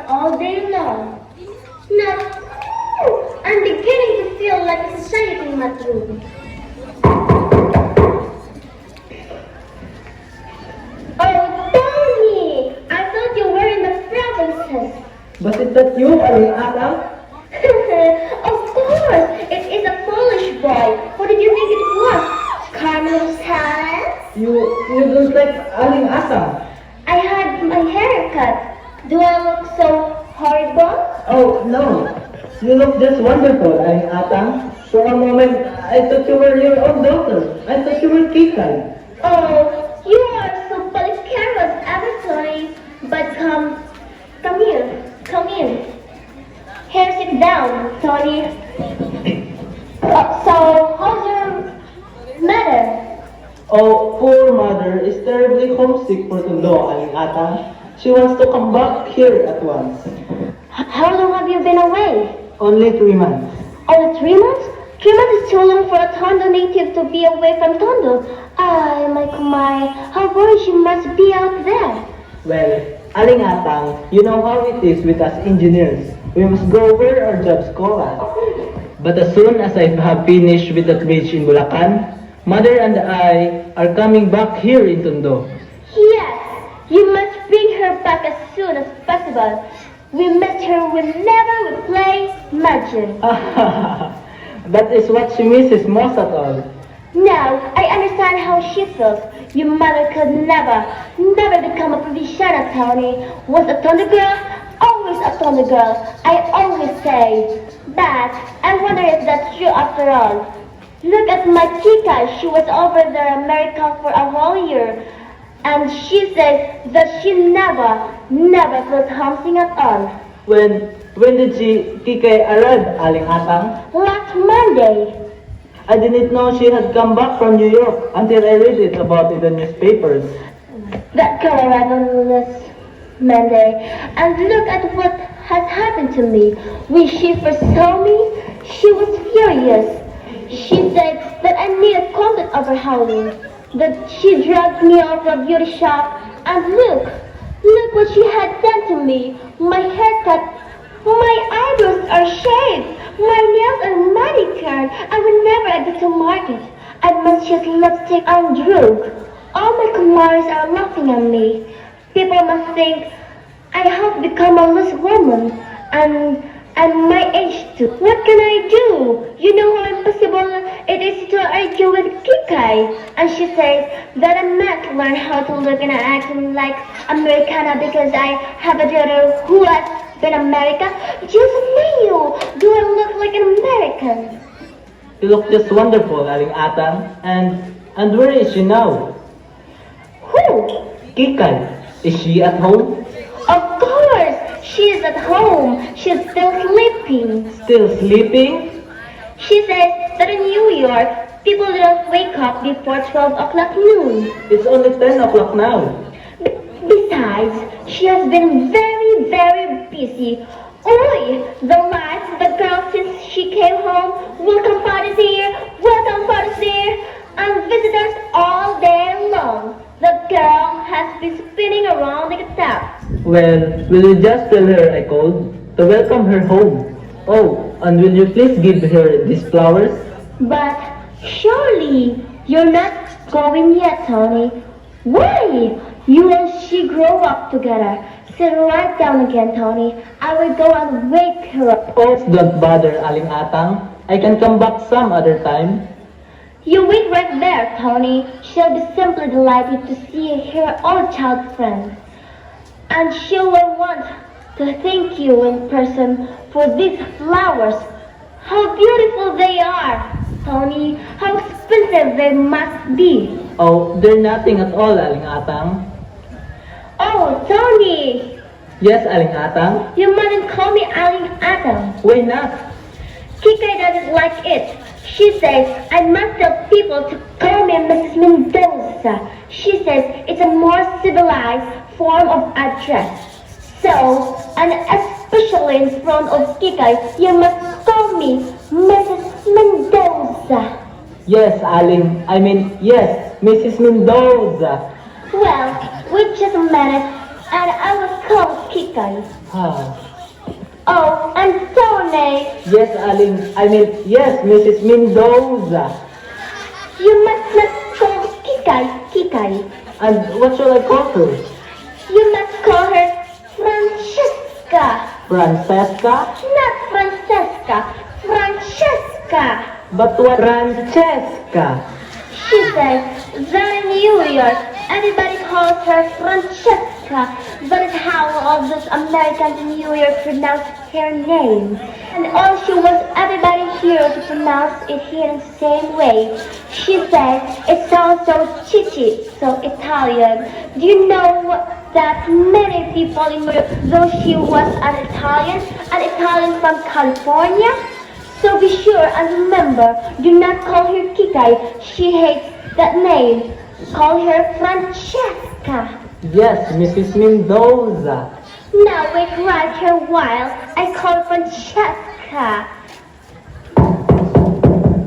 all day long. Not I'm beginning to feel like a society in my room. Oh, Toni! I thought you were in the provinces. But is that you, Aling Atang? Of course! It is a Polish boy. What did you think it was? Carlos Hans? You don't like Aling Atang? I had my hair cut. Do I look so horrible? Oh, no. You look just wonderful, Aling Atang. For a moment, I thought you were your own daughter. I thought you were Kikay. Oh, you are so polycarous, Toni. But come in. Here, sit down, Toni. So, how's your mother? Oh, poor mother is terribly homesick for Tondo, Aling Atang. She wants to come back here at once. How long have you been away? Only 3 months. Only 3 months? 3 months is too long for a Tondo native to be away from Tondo. Ay, my kumay, how worried she must be out there. Well, Aling Atang, you know how it is with us engineers. We must go where our jobs call us. But as soon as I have finished with that bridge in Bulacan, Mother and I are coming back here in Tondo. Yes, you must bring her back as soon as possible. We miss her whenever we play magic. That is what she misses most of all. Now, I understand how she feels. Your mother could never become a provinciana, Toni. Was a Tondo girl, always a Tondo girl. I always say that. I wonder if that's true after all. Look at my Kikay. She was over there in America for a whole year. And she says that she never felt homesick at all. When did Kikay arrive, Aling Atang? Last Monday. I didn't know she had come back from New York until I read it about in the newspapers. That Colorado last Monday. And look at what has happened to me. When she first saw me, she was furious. She said that I needed contact of her howling. That she dragged me out to a beauty shop. And look what she had done to me. My haircut, my eyebrows are shaved. My nails are manicured, and whenever I go to market, I must use lipstick and drug. All my kumars are laughing at me. People must think I have become a loose woman, and my age too. What can I do? You know how impossible it is to argue with Kikay. And she says that I must learn how to look and act like Americana because I have a daughter who has been America. Dios mío, do I look like an American? You look just wonderful, Aling Atang. And where is she now? Who? Kikay. Is she at home? Of course, she is at home. She's still sleeping. Still sleeping? She says that in New York, people don't wake up before 12 o'clock noon. It's only 10 o'clock now. Besides, she has been very, very busy. Oi, the girl since she came home, welcome parties here, and visitors all day long. The girl has been spinning around like a top. Well, will you just tell her I called to welcome her home? Oh, and will you please give her these flowers? But surely you're not going yet, Toni. Why? You and she grow up together. Sit right down again, Toni. I will go and wake her up. Oh, don't bother, Aling Atang. I can come back some other time. You wait right there, Toni. She'll be simply delighted to see her old child friend. And she will want to thank you in person for these flowers. How beautiful they are, Toni. How expensive they must be. Oh, they're nothing at all, Aling Atang. Oh, Toni! Yes, Aling Atang? You mustn't call me Aling Atang. Why not? Kikay doesn't like it. She says I must tell people to call me Mrs. Mendoza. She says it's a more civilized form of address. So, and especially in front of Kikay, you must call me Mrs. Mendoza. Yes, yes, Mrs. Mendoza. Well, wait just a minute, and I will call Kikay. Kikay. Ah. Oh, and Toni. Yes, yes, Mrs. Mendoza. You must not call Kikay Kikay. And what shall I call her? You must call her Francesca. Francesca? Not Francesca. Francesca. But what? Francesca. She says, they're in New York. Everybody calls her Francesca. That is how all those Americans in New York pronounce her name. And all she wants everybody here to pronounce it here in the same way. She says, it sounds so chichi, so Italian. Do you know that many people in New York, though she was an Italian from California? So be sure and remember, do not call her Kikay. She hates that name. Call her Francesca. Yes, Mrs. Mendoza. Now wait right here while I call Francesca.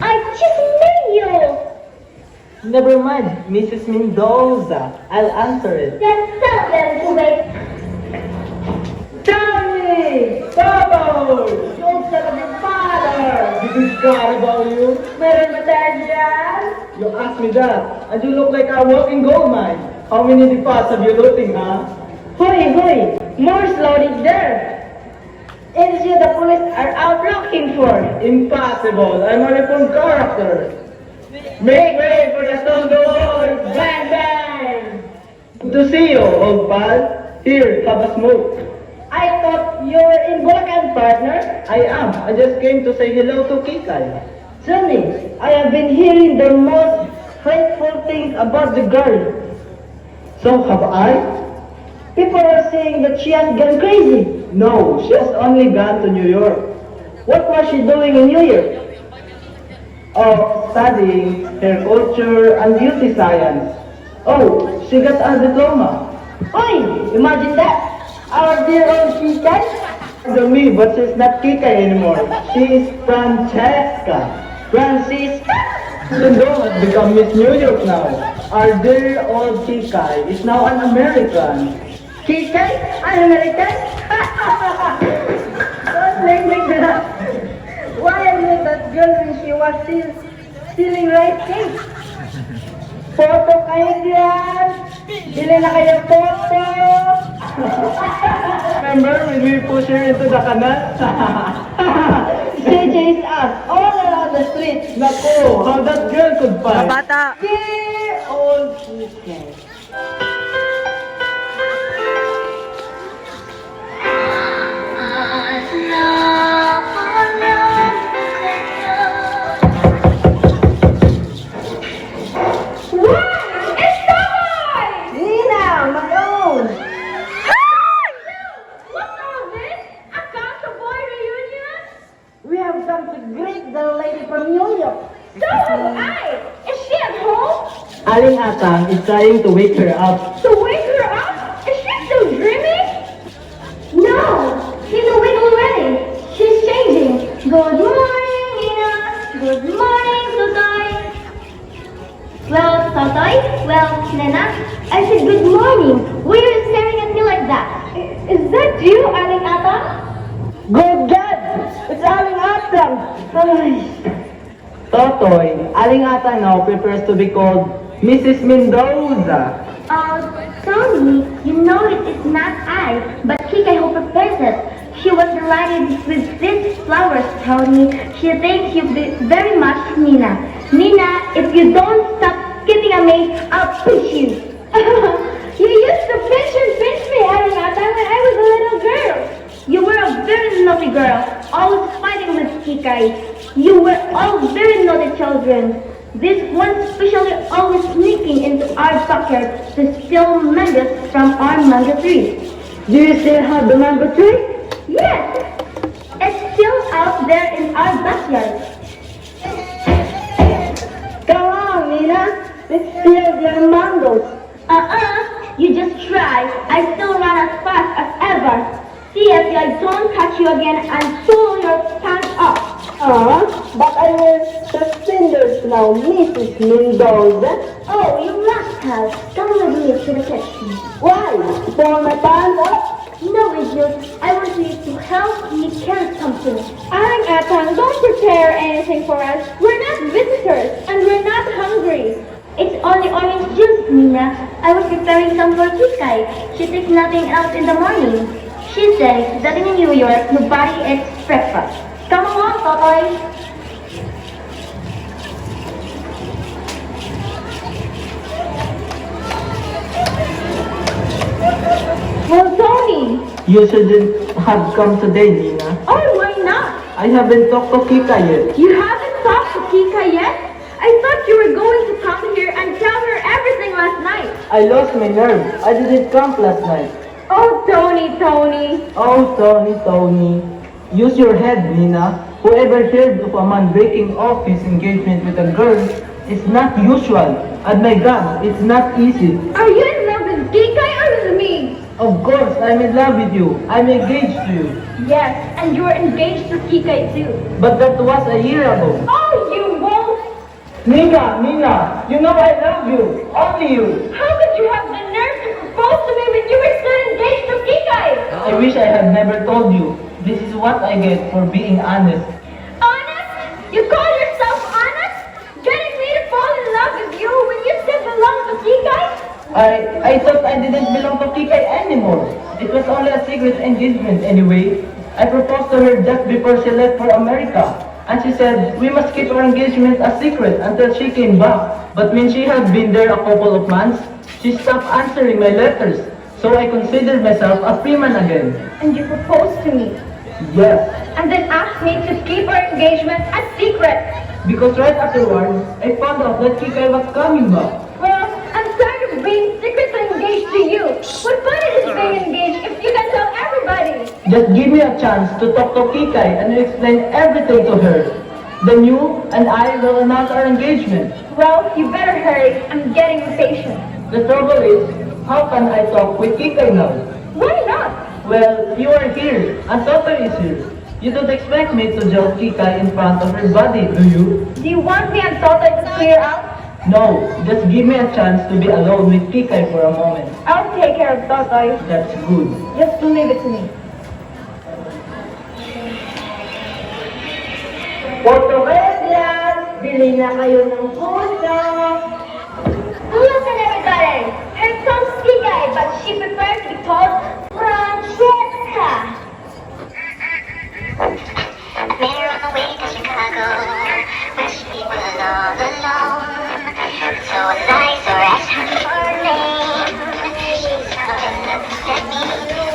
I just met you. Never mind, Mrs. Mendoza. I'll answer it. Then tell them to wait. Toni! Tondo! Don't tell your father! Did you cry about you? Meron ba tayo dyan? You asked me that, and you look like a walking gold mine. How many depots have you looting, huh? Hoy! More loaded there. It is you the police are out looking for. Impossible! I'm a reformed character. Make way for the Tondo! Bang bang! Good to see you, old pal. Here, have a smoke. I thought you were in Bulacan, partner. I am. I just came to say hello to Kikay. Toni, I have been hearing the most hateful things about the girl. So have I? People are saying that she has gone crazy. No, she has only gone to New York. What was she doing in New York? Oh, studying hair culture and beauty science. Oh, she got a diploma. Oi, imagine that. Our dear old Kikay. To me, but she's not Kikay anymore. She is Francesca. Francisca. Tondo has become Miss New York now. Our dear old Kikay is now an American. Kikay? An American? Don't make me that. Why I knew that girl when she was still stealing rice cake? Photo kayo dyan. Bili na kayo photo. Remember when we pushed her into the canal? She chased us all around the street. Naku, how that girl could fight. Bata. Dear old Kikay. Nena, my own. What's all this? A council boy reunion? We have come to greet the lady from New York. So am I. Is she at home? Aling Atang is trying to wake her up. To wake her up? Is she still dreaming? No, she's awake already. She's changing. Good morning, Nena. Good morning, Totoy. Well, Totoy. Well, Nena. I said good morning. Why are you staring at me like that? Is that you, Aling Atang? Good God! It's Aling Atang. Totoy, Aling Atang now prefers to be called Mrs. Mendoza. Toni, you know it is not I, but Kikay who prepares it. She was delighted with these flowers, Toni. She thanks you very much, Nena. Nena, if you don't stop giving a me, I'll push you. You used to pinch me, Arinata, when I was a little girl. You were a very naughty girl, always fighting with Kikay. You were all very naughty children. This one especially always sneaking into our backyard to steal mangoes from our mango tree. Do you still have the mango tree? Yes, it's still out there in our backyard. Come on, Nena, let's steal your mangoes. You just try. I still run as fast as ever. See if I don't catch you again and pull your pants off. But I wear suspenders now, Mrs. Mendoza. Oh, you rascal. Come with me to the kitchen. Why? Pull my pants off? No, it's look, I want you to help me carry something. Aling Atang, don't prepare anything for us. We're not visitors, and we're not hungry. It's only orange juice, Nena. I was preparing some for Kikay. She takes nothing else in the morning. She says that in New York, nobody eats breakfast. Come along, Totoy. Well, Toni. You shouldn't have come today, Nena. Oh, why not? I haven't talked to Kikay yet. You haven't talked to Kikay yet? I thought you were going to come here and tell her everything last night. I lost my nerve. I didn't camp last night. Oh, Toni. Oh, Toni. Use your head, Nena. Whoever heard of a man breaking off his engagement with a girl is not usual. And my God, it's not easy. Are you in love with Kikay or with me? Of course, I'm in love with you. I'm engaged to you. Yes, and you're engaged to Kikay too. But that was a year ago. Oh, you won't! Nena, you know I love you. Only you. How could you have the nerve to propose to me when you were still engaged to Kikay? I wish I had never told you. This is what I get for being honest. Honest? You call yourself honest? Getting me to fall in love with you when you still belong to Kikay? I thought I didn't belong to Kikay anymore. It was only a secret engagement anyway. I proposed to her just before she left for America. And she said, we must keep our engagement a secret until she came back. But when she had been there a couple of months, she stopped answering my letters. So I considered myself a free man again. And you proposed to me. Yes, And then asked me to keep our engagement a secret. because right afterwards, I found out that Kikay was coming back. Well, I'm tired of being secretly engaged to you. What fun it is being engaged if you can tell everybody? Just give me a chance to talk to Kikay and explain everything to her. Then you and I will announce our engagement. Well, you better hurry. I'm getting impatient. The trouble is, how can I talk with Kikay now? Why not? Well, you are here, and Totoy is here. You don't expect me to joke Kikay in front of everybody, do you? Do you want me and Totoy to clear out? No, just give me a chance to be alone with Kikay for a moment. I'll take care of Totoy. That's good. Just leave it to me. Portuguesas, bili na kayo ng puso. Listen, everybody. Here comes Kikay, but she prefers to be called Francesca. Met her on the way to Chicago, where she was all alone. So nice, or asked her for her name. She's coming up at me.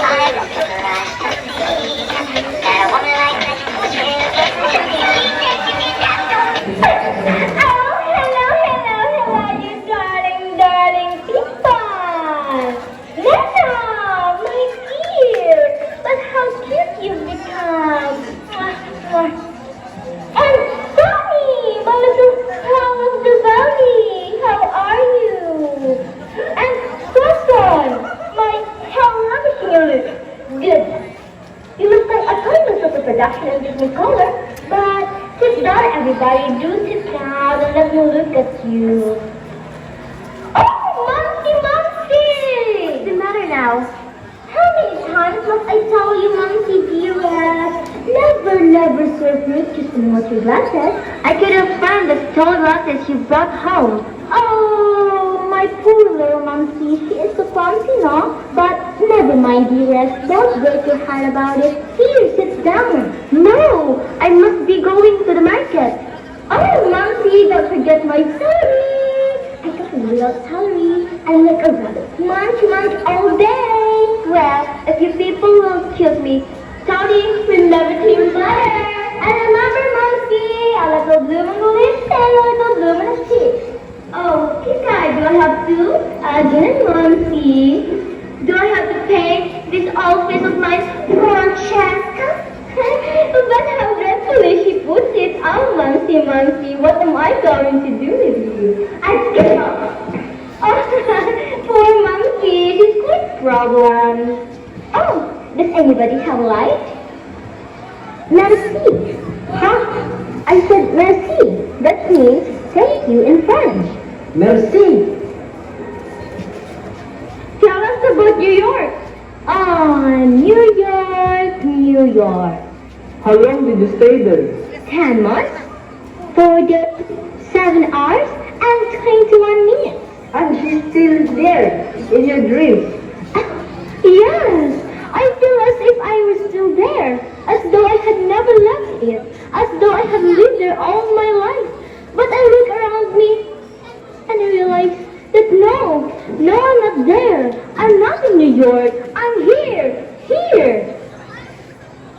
I was surprised to see that a woman like that was really getting to me. Oh, hello, you darling people. Nena, my dear, but how cute you've become. And Toni, my little crown of the valley, how are you? And Totoy, how ravishing you look. Good. You look like a total of the production in different color, but sit down, everybody. Do sit down and let me look at you. Oh, Mumsy! What's the matter now? How many times must I tell you, Mumsy dearest? Never serve fruit juice in water glasses. I could have found the stone glasses you brought home. Oh, my poor little Mumsy. She is so clumsy, no? But never mind, dearest. Don't break your heart about it. Here, sit down. No, I must be going to the market. Oh, Mumsy, don't forget my salary. I got a real salary. I like a rabbit. Munch all day. Well, if you people will excuse me, Toni will never clean your letter. And remember, Mumsy, a little bloom in the leaf and a little bloom in the seed. Oh, Kikay, do I have to? Again, Mumsy. Do I have to paint this old face of mine, Francesca? But how dreadfully she puts it. Oh, Mumsy, what am I going to do with you? I give up. Oh, poor Mumsy, she's quite problems. Oh, does anybody have a light? Merci. Huh? I said merci. That means thank you in French. Merci. Tell us about New York. New York, New York. How long did you stay there? 10 months, 7 hours, and 21 minutes. And she's still there, in your dreams. Yes, I feel as if I was still there, as though I had never left it, as though I had lived there all my life. But I look around me and I realize that no, I'm not there. I'm not in New York. I'm here.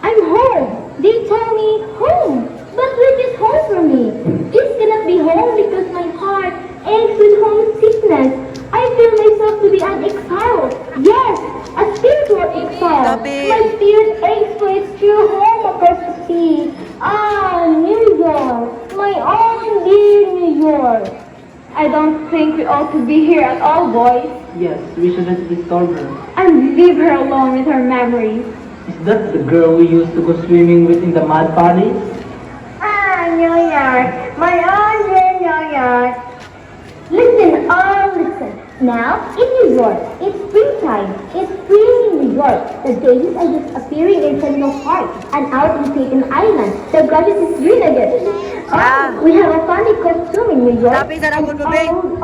I'm home. They told me home. But which is home for me? This cannot be home because my heart aches with homesickness. I feel myself to be an exile. Yes, a spiritual exile. My spirit aches for its true home across the sea. New York. My own dear New York. I don't think we ought to be here at all, boys. Yes, we shouldn't disturb her. And leave her alone with her memories. Is that the girl we used to go swimming with in the mud valleys? New York, my own dear New York. Listen, listen. Now, in New York, it's springtime. It's spring in New York. The daisies are just appearing in Central Park and out in Staten Island. The grass is green again. We have a funny costume in New York. An old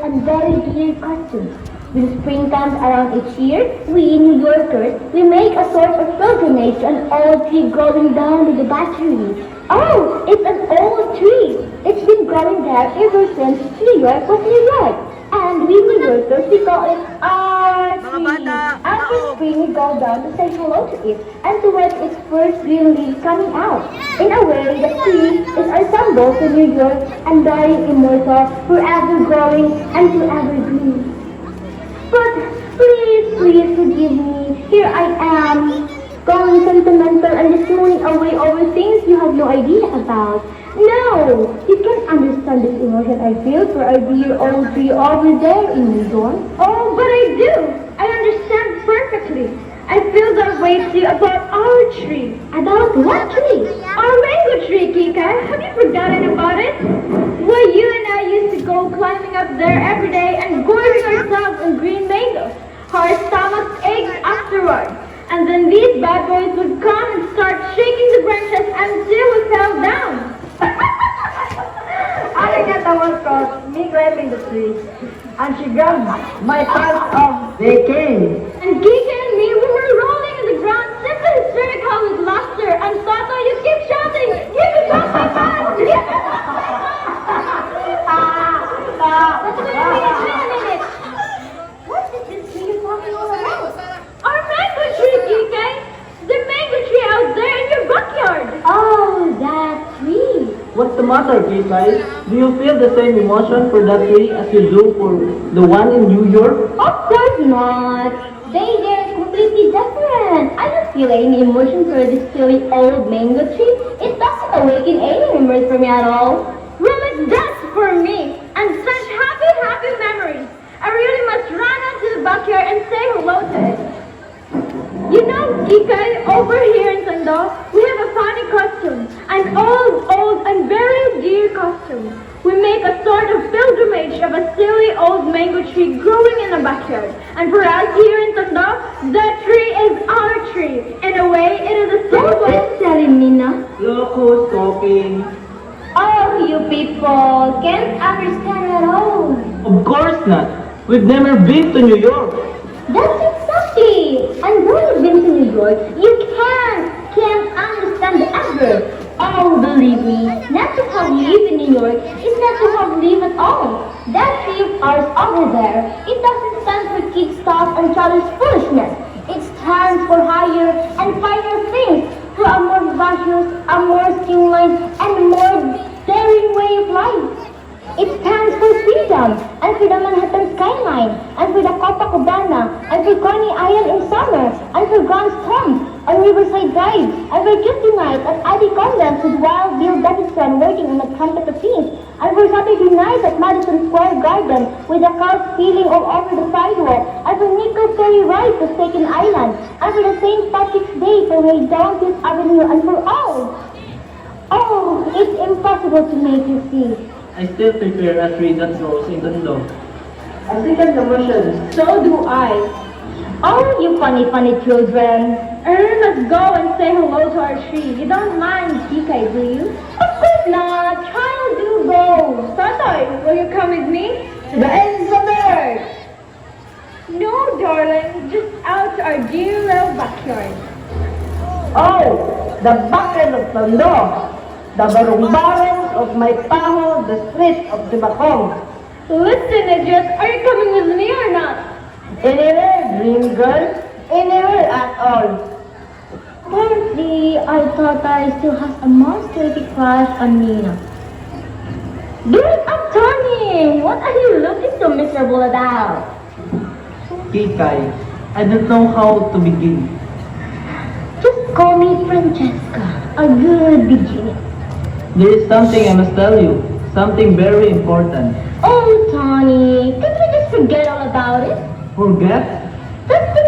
and very dear costume. When spring comes around each year, we New Yorkers, we make a sort of pilgrimage to an old tree growing down to the battery. Oh, it's an old tree. It's been growing there ever since New York was New York. And we New Yorkers, we call it our tree. After spring, we go down to say hello to it and to watch its first green leaves coming out. In a way, the tree is our symbol to New York and dying immortal, forever growing and forever green. But please forgive me. Here I am, going sentimental and just mooning away over things you have no idea about. No, you can't understand this emotion I feel for our dear old tree over there in New York. Oh, but I do. I understand perfectly. I feel that way too about our tree. About what tree? Our mango tree, Kikay. Have you forgotten about it? Well, you and I used to go climbing up there every day and gorging ourselves on green mangoes. Our stomachs ached afterwards. And then these bad boys would come and start shaking the branches until we fell down. I think that was called me climbing the tree. And she grabbed my part of the cane. And Kikay and me, we were rolling in the ground, simply hysterical with laughter. And Totoy, you keep shouting, "Give me back my part! Give me back my part!" But wait a minute. What is this tree you're talking all about? Our mango tree, Kikay! The mango tree out there in your backyard! Oh, that tree! What's the matter, Kikay? Do you feel the same emotion for that tree as you do for the one in New York? Of course not! They're completely different! I don't feel any emotion for this silly old mango tree. It doesn't awaken any memories for me at all. Well, it does for me! And such happy memories! I really must run out to the backyard and say hello to it. You know, Kikay, over here in Tondo, we have a funny costume. An old and very dear costume. We make a sort of pilgrimage of a silly old mango tree growing in the backyard. And for us here in Tondo, that tree is our tree. In a way, it is a soul worth selling, Nena. Look who's talking. Oh, you people can't understand at all. Of course not. We've never been to New York. That's exactly. And when you've been to New York, you can't understand ever. Oh, believe me, not to have lived in New York is not to have lived at all. That tree of ours over there, it doesn't stand for kid stuff and childish foolishness. It stands for higher and finer things, for a more vicious, a more streamlined, and more daring way of life. It stands for freedom, and for the Manhattan skyline, and for the Copacabana, and for Coney Island in summer, and for Grand Stump, on Riverside Drive, and for Tuesday night at Abbey Convent with Wild Bill Davidson working on the trumpet of peace, and for Saturday night at Madison Square Garden with the cars spilling all over the sidewalk, and for Nicole ferry ride to Staten Island, and for the St. Patrick's Day parade down Fifth Avenue, and for all. Oh, it's impossible to make you see. I still prefer a tree that grows in Tondo. A second emotion. So do I. Oh, you funny, funny children. Let's go and say hello to our tree. You don't mind Kikay, do you? Of course not. Child, do go. Totoy, will you come with me? To the ends of the earth. No, darling. Just out to our dear little backyard. Oh, the bucket of Tondo. The barong-barong of my paho, the street of Sibakong. Listen, Idris, are you coming with me or not? Anywhere, dream girl. Anywhere at all. Apparently, I thought I still has a monster crush on Nena. Give it up, Toni! What are you looking so miserable about? Kikay, I don't know how to begin. Just call me Francesca. A good beginning. There is something I must tell you. Something very important. Oh, Toni, can't we just forget all about it? Forget? That's the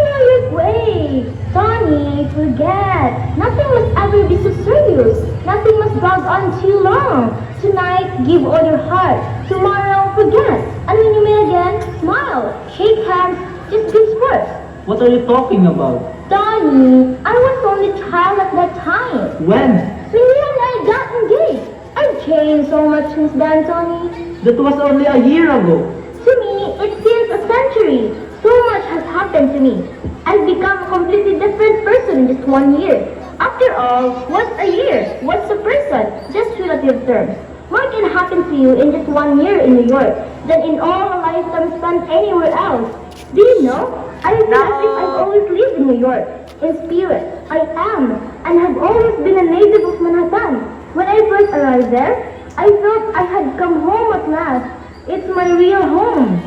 New way. Toni, forget. Nothing must ever be so serious. Nothing must drag on too long. Tonight, give all your heart. Tomorrow, forget. And when you meet again, smile, shake hands, just be sports. What are you talking about? Toni, I was only a child at that time. When? When you and I got engaged. I've changed so much since then, Toni. That was only a year ago. To me, it feels a century. So much has happened to me. I've become a completely different person in just 1 year. After all, what's a year? What's a person? Just relative terms. More can happen to you in just 1 year in New York than in all a lifetime spent anywhere else. Do you know? I feel as if I've always lived in New York. In spirit, I am, and have always been a native of Manhattan. When I first arrived there, I thought I had come home at last. It's my real home.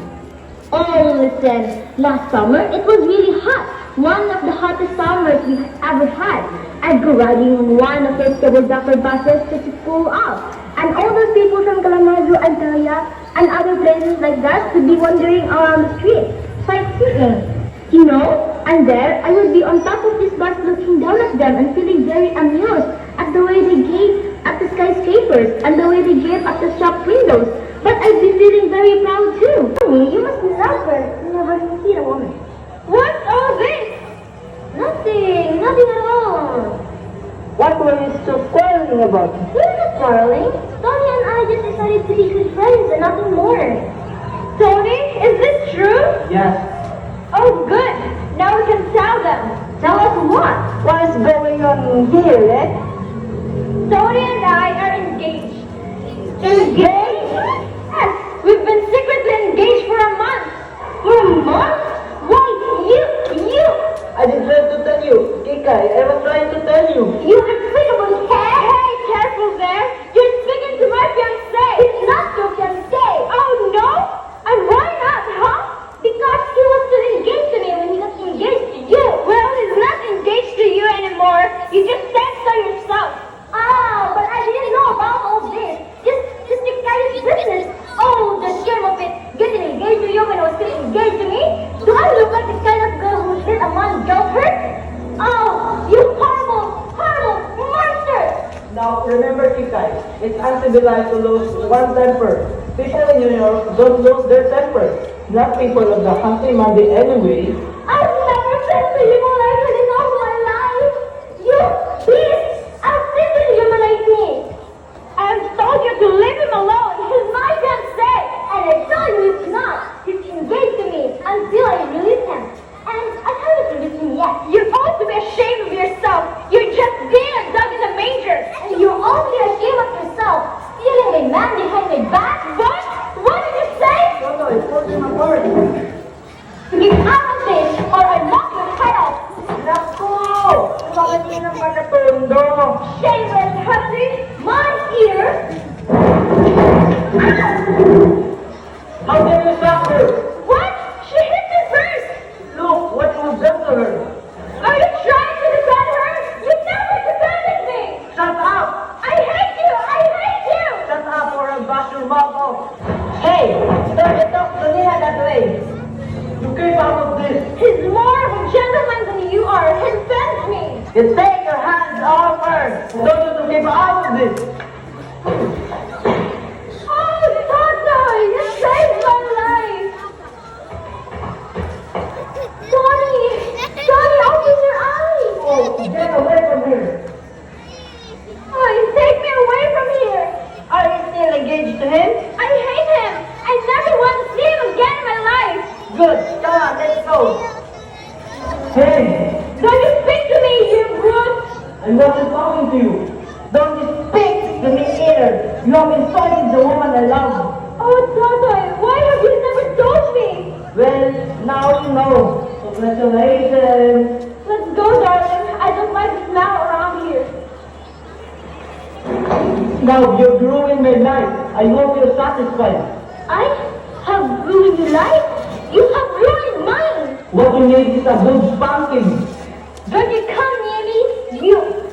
Oh, listen, last summer it was really hot. One of the hottest summers we ever had. I'd go riding on one of those double-decker buses just to cool off. And all those people from Kalamazoo and Kaya and other places like that would be wandering around the street, sightseeing. You know, and there I would be on top of this bus looking down at them and feeling very amused at the way they gazed at the skyscrapers and the way they gazed at the shop windows. But I'd be feeling very proud too. Toni, you must love her whenever you see a woman. What's all this? Nothing at all. What were you so quarreling about? We're not quarreling. Toni and I just decided to be good friends and nothing more. Toni, is this true? Yes. Oh, good. Now we can tell them. Tell us what? What is going on here, eh? Toni and I are engaged. Engaged? Yes, we've been secretly engaged for a month. For a month? Why, you! I didn't try to tell you. Kikay, I was trying to tell you. You despicable cat! Hey, careful there. You're speaking to my fiancé. It's not your fiancé! Oh, no? And why not, huh? Because he was still engaged to me when he got engaged to you! Well, he's not engaged to you anymore. You just said so yourself. Ah, but I didn't know about all this. Just the kind of business. Oh, the shame of it. Getting engaged to you when I was still engaged to me? Do I look like the kind of girl who let a man jump her? Oh, you horrible monster! Now, remember Kikay, it's uncivilized to lose one temper. People in New York don't lose their tempers. Not people of the country Monday anyway. I've never felt feeling like it in all my life. You, please, I'll simply humiliate me. I've told you to leave him alone. He's my fiancé. And I told you it's not. He's engaged to me until I release him. And I haven't released him yet. You ought to be ashamed of yourself. You're just being a dog in the manger. And you're only ashamed of yourself, stealing a man behind my back. What? What did you say? Totoy, put him apart. Get out of this, or I knock your head off. Naku! Bakit yun ang Tondo? Shameless hussy, my ear. How can you stop her? What? She hit me first. Look, what you've done to her. Are you trying to defend her? You never defended me. Shut up! I hate you. I hate you. Shut up or I'll bash your mouth off. Hey! Don't talk to Nena that way! You keep out of this. He's more of a gentleman than you are. He defends me. You take your hands off her! Told you to keep out of this. Oh, Totoy, you saved my life. Toni, I wasn't talking to you. Don't you speak to me either. You have insulted the woman I love. Oh, Totoy, why have you never told me? Well, now you know. Congratulations. Let's go, darling. I don't like the smell around here. Now you've ruined my life. I hope you're satisfied. I have ruined your life? You have ruined mine. What you need is a good spanking. Don't you come near me.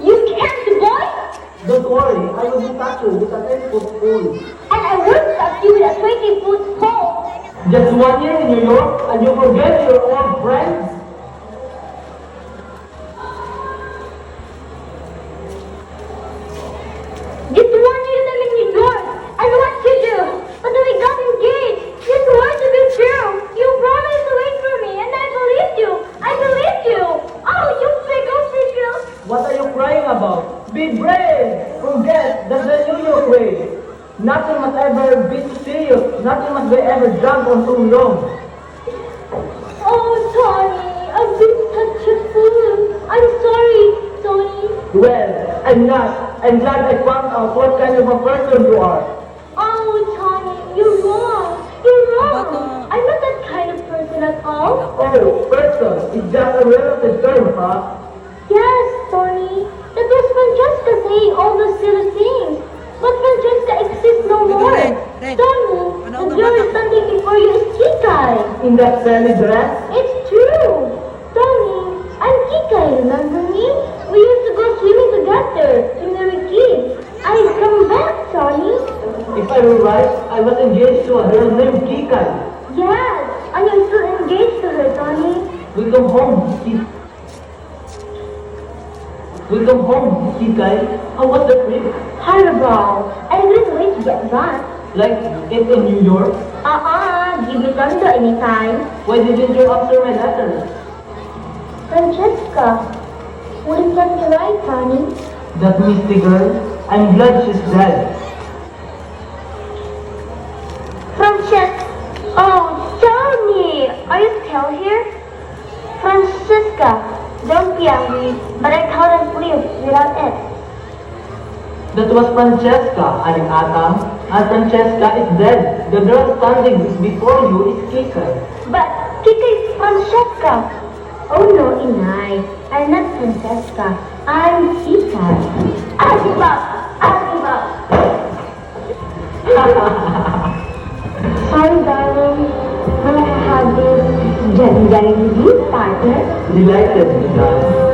You can't, boy. Don't worry, I will be touch you with a 10-foot pole. And I won't touch you with a 20-foot pole. Just 1 year in New York and you forget your old friends? Just 1 year them in New York. And what you do? But then we got engaged. You swore to be true. You promised to wait for me, and I believed you. I believed you. Oh, you fickle. What are you crying about? Be brave! Forget that the New York way. Nothing must ever be too serious. Nothing must be ever drunk or too long. Oh, Toni, I've been such a fool. I'm sorry, Toni. Well, I'm not. I'm glad I found out what kind of a person you are. Oh, Toni, you're wrong. You're wrong. I'm not that kind of person at all. Oh, person. It's just a relative term, huh? Yes, Toni. That was Francesca saying all those silly things. But Francesca exists no more. Red. Toni, the girl standing before you is Kikay. In that silly dress? It's true. Toni, I'm Kikay, remember me? We used to go swimming together when we were kids. I've come back, Toni. If I were right, I was engaged to a girl named Kikay. Yes, and you're still engaged to her, Toni. We come home, Kikay. How was the trip? Horrible. I couldn't wait to get back. Like it in New York? Give me Tondo anytime. Why didn't you answer my letter? Francesca, wouldn't that be right, Toni? That misty girl? I'm glad she's dead. Francesca. Oh, Toni, are you still here? Francesca, don't be angry, but I can't live without it. That was Francesca, Aling Atang. And Francesca is dead. The girl standing before you is Kikay. But Kikay is Francesca. Oh no, Inay. I'm not Francesca. I'm Kikay. I'll give up. Sorry, darling. Will I have this just with you, partner? Delighted, madam.